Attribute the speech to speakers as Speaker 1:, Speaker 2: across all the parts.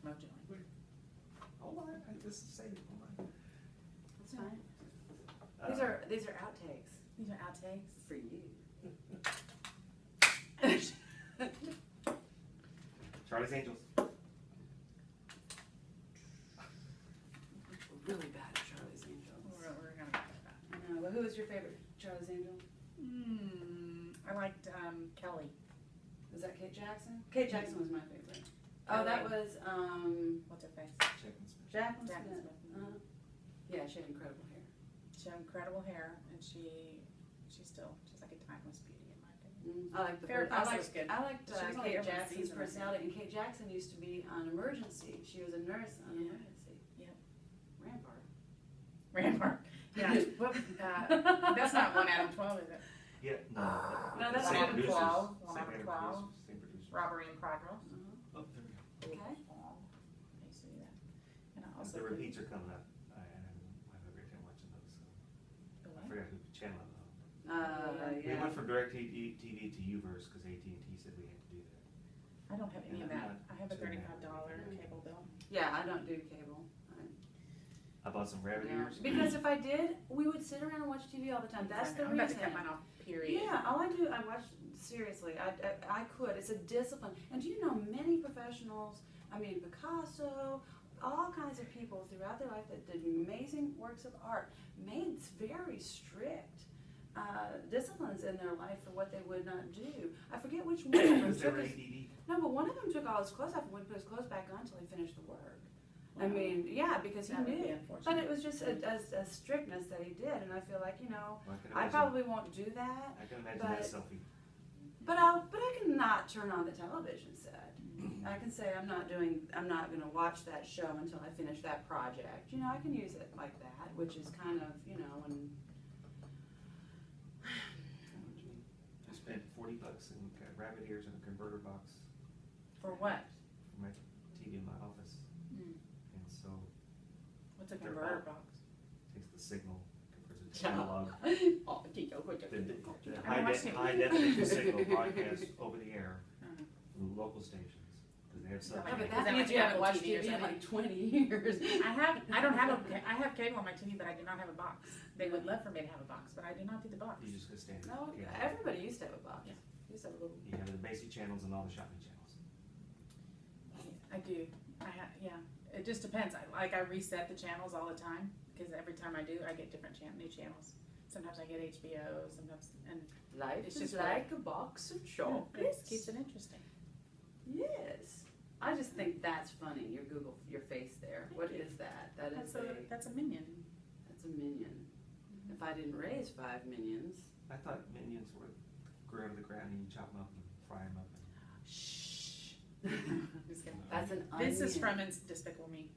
Speaker 1: No join.
Speaker 2: Hold on, this is saved. Hold on.
Speaker 3: That's fine. These are outtakes
Speaker 1: These are outtakes.
Speaker 3: for you.
Speaker 2: Charlie's Angels.
Speaker 3: We're really bad at Charlie's Angels.
Speaker 1: We're gonna go with that.
Speaker 3: I know, but who was your favorite Charlie's Angel?
Speaker 1: I liked Kelly.
Speaker 3: Was that Kate Jackson? Kate Jackson was my favorite.
Speaker 1: Kelly.
Speaker 3: Oh, that was
Speaker 1: What's her face?
Speaker 2: Chapman Smith.
Speaker 3: Jacqueline
Speaker 1: Jacqueline
Speaker 3: Smith.
Speaker 1: Smith.
Speaker 3: Yeah, she had incredible hair.
Speaker 1: She had incredible hair, and she's like a timeless beauty in my opinion.
Speaker 3: I liked
Speaker 1: Farrah Fawcett was good.
Speaker 3: I liked
Speaker 1: She was only
Speaker 3: Kate
Speaker 1: every
Speaker 3: Jackson's
Speaker 1: season, I think.
Speaker 3: personality, and Kate Jackson used to be on Emergency. She was a nurse on
Speaker 1: Yeah.
Speaker 3: Emergency.
Speaker 1: Yep.
Speaker 3: Rampart.
Speaker 1: Rampart. Yeah. Well, that's not 1 out of 12, is it?
Speaker 2: Yeah, no.
Speaker 3: No, that's
Speaker 2: Same
Speaker 3: not
Speaker 2: producers,
Speaker 1: 12.
Speaker 2: same
Speaker 1: One out of 12.
Speaker 2: producers, Same producers.
Speaker 1: Robbery in Progress.
Speaker 2: Oh, there we go.
Speaker 3: Okay.
Speaker 1: I used to do that. And I also
Speaker 2: The repeats are coming up. I have a great time watching those. So.
Speaker 1: The
Speaker 2: I
Speaker 1: what?
Speaker 2: forgot who channel it on. We
Speaker 3: Yeah.
Speaker 2: went from DirecTV to Uverse because AT&T said we had to do that.
Speaker 1: I don't have any of
Speaker 2: Yeah,
Speaker 1: that. I have a
Speaker 2: I'm
Speaker 1: $35
Speaker 2: not-
Speaker 1: cable bill.
Speaker 3: Yeah, I don't do cable.
Speaker 2: I bought some rabbit
Speaker 3: Yeah.
Speaker 2: ears.
Speaker 3: Because if I did, we would sit around and watch TV all the time. That's the
Speaker 1: I'm about to
Speaker 3: reason.
Speaker 1: cut mine off, period.
Speaker 3: Yeah, all I do, I watch, seriously, I could. It's a discipline. And do you know many professionals, I mean, Picasso, all kinds of people throughout their life that did amazing works of art, made very strict disciplines in their life for what they would not do. I forget which one of them
Speaker 2: Because they
Speaker 3: took
Speaker 2: were
Speaker 3: his,
Speaker 2: ADD.
Speaker 3: no, but one of them took all his clothes off and wouldn't put his clothes back on until he finished the work. I mean, yeah, because he
Speaker 1: That would be
Speaker 3: knew.
Speaker 1: unfortunate.
Speaker 3: But it was just a strictness that he did, and I feel like, you know,
Speaker 2: Well,
Speaker 3: I probably won't do that,
Speaker 2: I can imagine
Speaker 3: but-
Speaker 2: that selfie.
Speaker 3: but I can not turn on the television set. I can say I'm not gonna watch that show until I finish that project. You know, I can use it like that, which is kind of, you know, when.
Speaker 2: I spent $40 in rabbit ears and a converter box
Speaker 1: For what?
Speaker 2: for my TV in my office.
Speaker 1: Mm.
Speaker 2: And so
Speaker 1: What's a
Speaker 2: They're
Speaker 1: converter
Speaker 2: all-
Speaker 1: box?
Speaker 2: takes the signal, converts it to
Speaker 3: Yeah.
Speaker 2: analog.
Speaker 3: Oh, Kiko, what
Speaker 2: The
Speaker 1: I watched it.
Speaker 2: high definition signal broadcast over the air
Speaker 1: Uh-huh.
Speaker 2: through local stations. Because they have
Speaker 1: Yeah,
Speaker 2: some.
Speaker 3: Yeah, but
Speaker 1: Is
Speaker 3: that
Speaker 1: that
Speaker 3: means
Speaker 1: like
Speaker 3: you haven't
Speaker 1: Apple
Speaker 3: watched
Speaker 1: TV or
Speaker 3: TV in
Speaker 1: something?
Speaker 3: like 20 years.
Speaker 1: I have cable on my TV, but I do not have a box. They would love for me to have a box, but I do not do the box.
Speaker 2: You just go stand.
Speaker 3: No,
Speaker 2: yeah.
Speaker 3: everybody used to have a box.
Speaker 1: Yeah.
Speaker 3: Used to have a little.
Speaker 2: You have the basic channels and all the shopping channels.
Speaker 1: I do. Yeah. It just depends. I reset the channels all the time because every time I do, I get different new channels. Sometimes I get HBO. Sometimes and
Speaker 3: Life
Speaker 1: It's
Speaker 3: is
Speaker 1: just
Speaker 3: like a box of
Speaker 1: it
Speaker 3: chocolates.
Speaker 1: keeps it interesting.
Speaker 3: Yes. I just think that's funny. Your face there. What is that? That is
Speaker 1: That's a minion.
Speaker 3: that's a minion. If I didn't raise 5 minions.
Speaker 2: I thought minions were grew out of the ground and you chop them up and fry them up.
Speaker 1: Shh. Just kidding.
Speaker 3: That's an
Speaker 1: This is
Speaker 3: onion.
Speaker 1: from Despicable Me.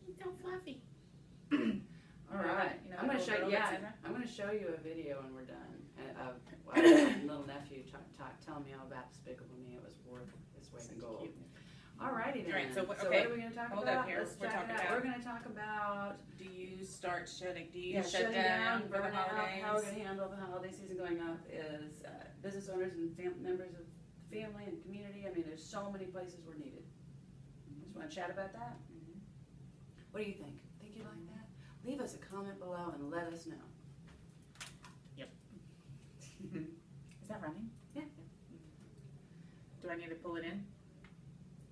Speaker 1: He's so fluffy.
Speaker 3: All right.
Speaker 1: You know,
Speaker 3: I'm gonna
Speaker 1: that
Speaker 3: show
Speaker 1: little
Speaker 3: you.
Speaker 1: girl
Speaker 3: Yeah,
Speaker 1: that's in there?
Speaker 3: I'm gonna show you a video when we're done of my little nephew telling me all about Despicable Me. It was worth its weight in
Speaker 1: Such a
Speaker 3: gold.
Speaker 1: cute movie.
Speaker 3: Alrighty then.
Speaker 1: Right, so what-
Speaker 3: what
Speaker 1: okay,
Speaker 3: are we gonna talk
Speaker 1: hold
Speaker 3: about?
Speaker 1: up here.
Speaker 3: Let's
Speaker 1: We're
Speaker 3: talk
Speaker 1: talking
Speaker 3: about.
Speaker 1: about-
Speaker 3: We're gonna talk about.
Speaker 1: Do you start shutting? Do you
Speaker 3: Yeah,
Speaker 1: shut
Speaker 3: shutting
Speaker 1: down for the
Speaker 3: burn out,
Speaker 1: holidays?
Speaker 3: how we're gonna handle the holiday season going up is business owners and members of family and community. I mean, there's so many places we're needed. Just wanna chat about that?
Speaker 1: Mhm.
Speaker 3: What do you think? Think you like that? Leave us a comment below and let us know.
Speaker 1: Is that running?
Speaker 3: Yeah.
Speaker 1: Do I need to pull it in?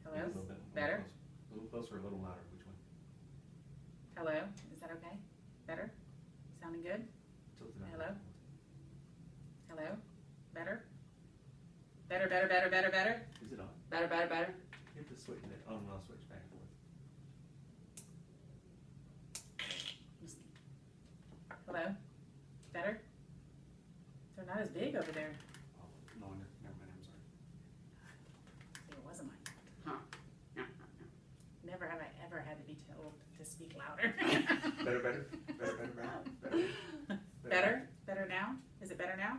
Speaker 1: Hello?
Speaker 2: A little bit
Speaker 1: Better?
Speaker 2: A little closer, a little louder. Which one?
Speaker 1: Hello? Is that okay? Better? Sounding good?
Speaker 2: Tilt it up.
Speaker 1: Hello? Hello? Better? Better, better, better, better, better?
Speaker 2: Is it on?
Speaker 3: Better, better, better.
Speaker 2: Hit the switch. On and off switch back and forth.
Speaker 1: Hello? Better? They're not as big over there.
Speaker 2: Oh, no, never mind. I'm sorry.
Speaker 1: See, it wasn't mine.
Speaker 3: Huh.
Speaker 1: Never have I ever had to be told to speak louder.
Speaker 2: Better, better, better, better, better, better.
Speaker 1: Better? Better now? Is it better now?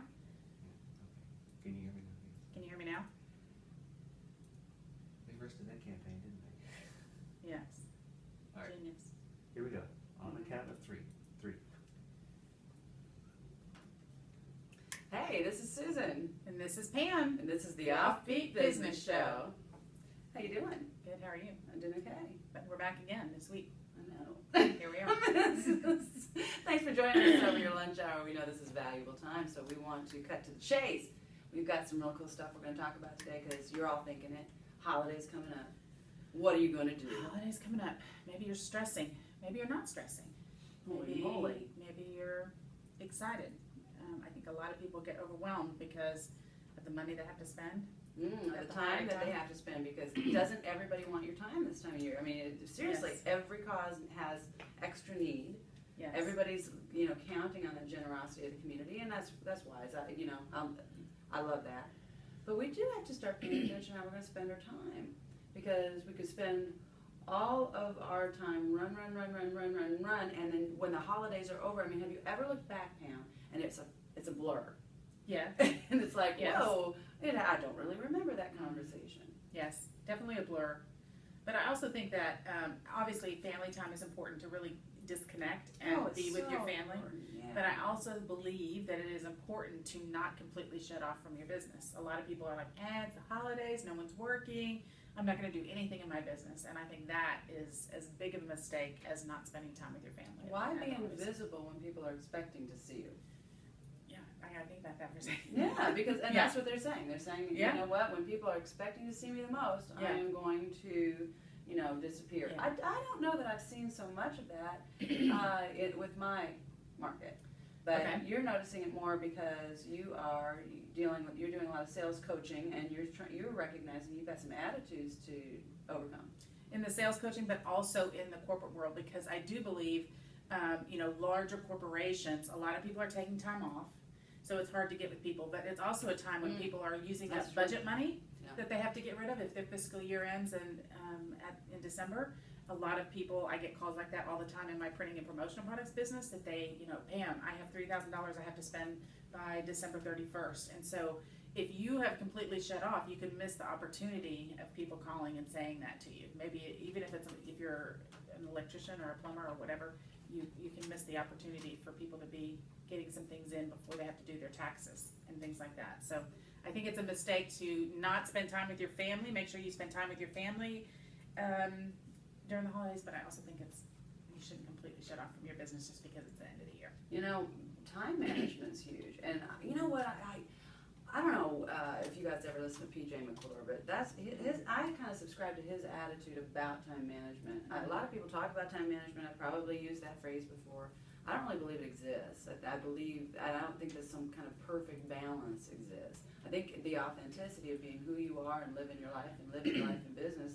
Speaker 2: Can you hear me now?
Speaker 1: Can you hear me now?
Speaker 2: They rushed that campaign, didn't they?
Speaker 1: Yes.
Speaker 2: All right.
Speaker 1: Genius.
Speaker 2: Here we go. On the count of three.
Speaker 3: Hey, this is Susan,
Speaker 1: And this is Pam.
Speaker 3: and this is the Offbeat Business Show. How you doing?
Speaker 1: Good, How are you?
Speaker 3: I'm doing okay.
Speaker 1: But we're back again this week.
Speaker 3: I know.
Speaker 1: Here we are.
Speaker 3: Thanks for joining us over your lunch hour. We know this is valuable time, so we want to cut to the chase. We've got some real cool stuff we're going to talk about today because you're all thinking it. Holidays coming up. What are you going to do?
Speaker 1: Holidays coming up. Maybe you're stressing. Maybe you're not stressing.
Speaker 3: Holy moly.
Speaker 1: Maybe you're excited. I think a lot of people get overwhelmed because of the money they have to spend.
Speaker 3: The time that they have to spend, because doesn't everybody want your time this time of year? I mean, seriously,
Speaker 1: Yes.
Speaker 3: every cause has extra need.
Speaker 1: Yes.
Speaker 3: Everybody's, counting on the generosity of the community, and that's wise. I love that. But we do have to start paying attention how we're going to spend our time, because we could spend all of our time run, and then when the holidays are over, I mean, have you ever looked back, Pam, and it's a blur?
Speaker 1: Yeah.
Speaker 3: And it's like,
Speaker 1: Yes.
Speaker 3: whoa, I don't really remember that conversation.
Speaker 1: Yes, definitely a blur. But I also think that obviously family time is important to really disconnect and
Speaker 3: it's
Speaker 1: be with
Speaker 3: so
Speaker 1: your family.
Speaker 3: important, yeah.
Speaker 1: But I also believe that it is important to not completely shut off from your business. A lot of people are like, it's the holidays, no one's working, I'm not going to do anything in my business. And I think that is as big of a mistake as not spending time with your family.
Speaker 3: Why
Speaker 1: And
Speaker 3: be
Speaker 1: I always-
Speaker 3: invisible when people are expecting to see you?
Speaker 1: Yeah, I got to think about that for a second.
Speaker 3: Yeah, because
Speaker 1: Yeah.
Speaker 3: that's what they're saying. They're saying,
Speaker 1: Yeah.
Speaker 3: you know what? When people are expecting to see me the most, I
Speaker 1: Yeah.
Speaker 3: am going to, disappear.
Speaker 1: Yeah.
Speaker 3: I don't know that I've seen so much of that with my market, but
Speaker 1: Okay.
Speaker 3: you're noticing it more because you're doing a lot of sales coaching, and you're recognizing you've got some attitudes to overcome.
Speaker 1: In the sales coaching, but also in the corporate world, because I do believe, larger corporations, a lot of people are taking time off, so it's hard to get with people. But it's also a time when people are using
Speaker 3: That's
Speaker 1: up
Speaker 3: true.
Speaker 1: budget money
Speaker 3: Yeah.
Speaker 1: that they have to get rid of if their fiscal year ends in December. A lot of people, I get calls like that all the time in my printing and promotional products business that they, Pam, I have $3,000 I have to spend by December 31st. And so if you have completely shut off, you can miss the opportunity of people calling and saying that to you. Maybe even if you're an electrician or a plumber or whatever, you can miss the opportunity for people to be getting some things in before they have to do their taxes and things like that. So I think it's a mistake to not spend time with your family. Make sure you spend time with your family during the holidays, but I also think you shouldn't completely shut off from your business just because it's the end of the year.
Speaker 3: Time management's huge, and you know what? I don't know if you guys ever listen to PJ McClure, but that's his. I kind of subscribe to his attitude about time management. A lot of people talk about time management. I've probably used that phrase before. I don't really believe it exists. I don't think that some kind of perfect balance exists. I think the authenticity of being who you are and living your life in business,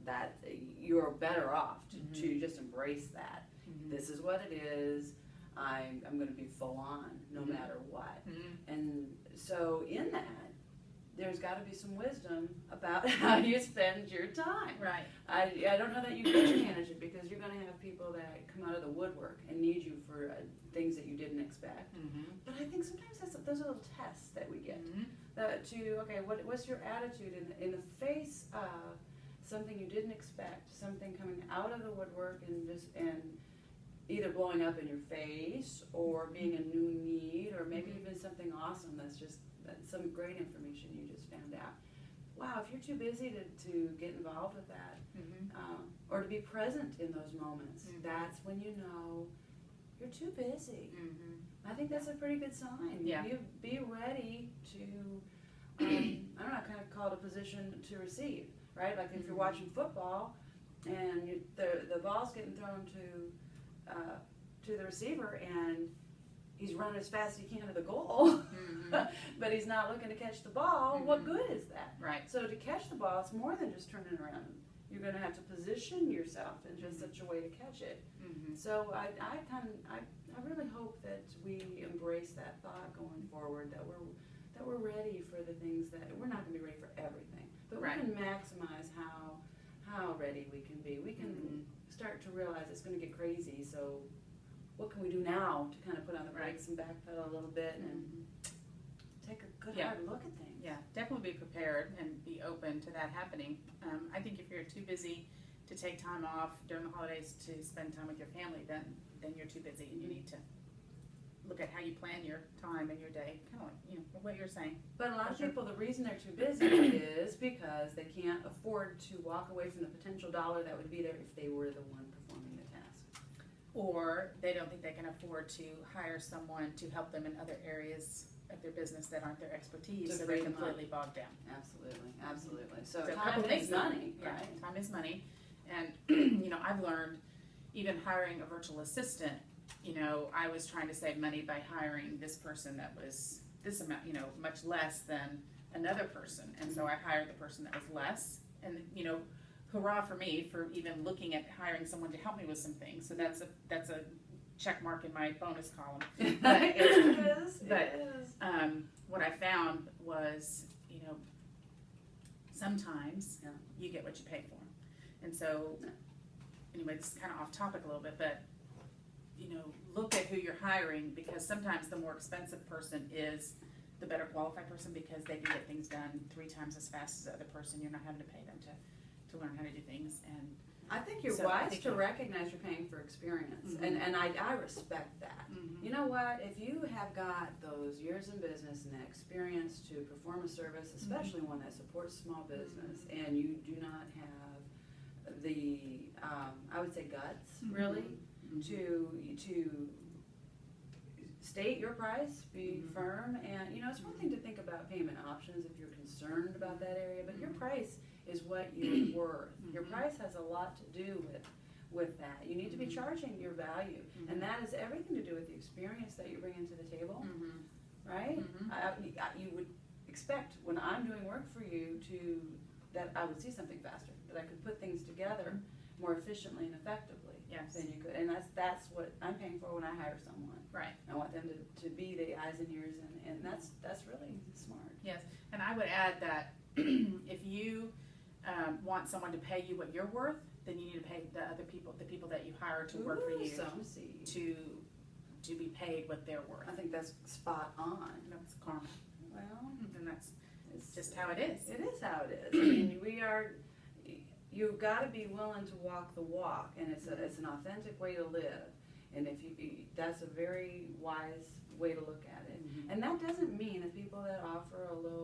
Speaker 3: that you're better off to just embrace that. This is what it is. I'm going to be full on no matter what. And so in that, there's got to be some wisdom about how you spend your time.
Speaker 1: Right.
Speaker 3: I don't know that you can manage it, because you're going to have people that come out of the woodwork and need you for things that you didn't expect. But I think sometimes those are little tests that we get. What's your attitude in the face of something you didn't expect, something coming out of the woodwork and either blowing up in your face or being a new need, or maybe even something awesome that's some great information you just found out. Wow, if you're too busy to get involved with that, or to be present in those moments, that's when you know you're too busy. I think that's a pretty good sign.
Speaker 1: Yeah.
Speaker 3: You be ready to, I don't know, kind of call it a position to receive, right? Like if you're watching football and the ball's getting thrown to the receiver, and he's running as fast as he can to the goal, but he's not looking to catch the ball, what good is that?
Speaker 1: Right.
Speaker 3: So to catch the ball, it's more than just turning around. You're going to have to position yourself in just such a way to catch it. So I really hope that we embrace that thought going forward, that we're ready for the things that we're not going to be ready for everything, but
Speaker 1: Right.
Speaker 3: we can maximize how ready we can be. We can start to realize it's going to get crazy. So what can we do now to kind of put on the brakes and backpedal a little bit and take a good hard look at things?
Speaker 1: Yeah, definitely be prepared and be open to that happening. I think if you're too busy to take time off during the holidays to spend time with your family, then you're too busy and you need to look at how you plan your time and your day, kind of like, you know, what you're saying.
Speaker 3: But a lot of
Speaker 1: Sure.
Speaker 3: people, the reason they're too busy is because they can't afford to walk away from the potential dollar that would be there if they were the one performing the task.
Speaker 1: Or they don't think they can afford to hire someone to help them in other areas of their business that aren't their expertise,
Speaker 3: To
Speaker 1: so
Speaker 3: free
Speaker 1: they're
Speaker 3: them up.
Speaker 1: completely bogged down.
Speaker 3: Absolutely, absolutely. So
Speaker 1: So a
Speaker 3: time
Speaker 1: couple
Speaker 3: is
Speaker 1: things.
Speaker 3: money,
Speaker 1: Yeah,
Speaker 3: right?
Speaker 1: time is money, and, you know, I've learned, even hiring a virtual assistant, you know, I was trying to save money by hiring this person that was this amount, you know, much less than another person, and so I hired the person that was less, and, you know, hurrah for me for even looking at hiring someone to help me with some things, so that's a check mark in my bonus column. But,
Speaker 3: It is,
Speaker 1: but,
Speaker 3: it is.
Speaker 1: what I found was, you know, sometimes
Speaker 3: Yeah.
Speaker 1: you get what you pay for. And so, anyway, this is kind of off topic a little bit, but, you know, look at who you're hiring, because sometimes the more expensive person is the better qualified person, because they can get things done 3 times as fast as the other person. You're not having to pay them to learn how to do things, and
Speaker 3: I think you're
Speaker 1: So I
Speaker 3: wise
Speaker 1: think
Speaker 3: to
Speaker 1: you-
Speaker 3: recognize you're paying for experience,
Speaker 1: Mhm.
Speaker 3: and I respect that.
Speaker 1: Mhm.
Speaker 3: You know what, if you have got those years in business and that experience to perform a service, especially one that supports small business, and you do not have the, I would say guts, really, to state your price, be
Speaker 1: Mhm.
Speaker 3: firm, and, you know, it's one thing to think about payment options if you're concerned about that area, but your
Speaker 1: Mhm.
Speaker 3: price is what you're worth. Your
Speaker 1: Mhm.
Speaker 3: price has a lot to do with that. You need to be
Speaker 1: Mhm.
Speaker 3: charging your value,
Speaker 1: Mhm.
Speaker 3: and that has everything to do with the experience that you bring into the table,
Speaker 1: Mhm.
Speaker 3: right?
Speaker 1: Mhm.
Speaker 3: You would expect when I'm doing work for you that I would see something faster, that I could put things together more efficiently and effectively
Speaker 1: Yes.
Speaker 3: than you could, and that's what I'm paying for when I hire someone.
Speaker 1: Right.
Speaker 3: I want them to be the eyes and ears, and that's really smart.
Speaker 1: Yes, and I would add that if you want someone to pay you what you're worth, then you need to pay the people that you hire to work for
Speaker 3: Ooh,
Speaker 1: you
Speaker 3: some seed.
Speaker 1: to be paid what they're worth.
Speaker 3: I think that's spot on.
Speaker 1: That's karma,
Speaker 3: Well,
Speaker 1: and that's
Speaker 3: it's
Speaker 1: just how it is.
Speaker 3: It is how it is. I mean, you've got to be willing to walk the walk, and it's an authentic way to live. And if that's a very wise way to look at it.
Speaker 1: Mhm.
Speaker 3: And that doesn't mean that people that offer a low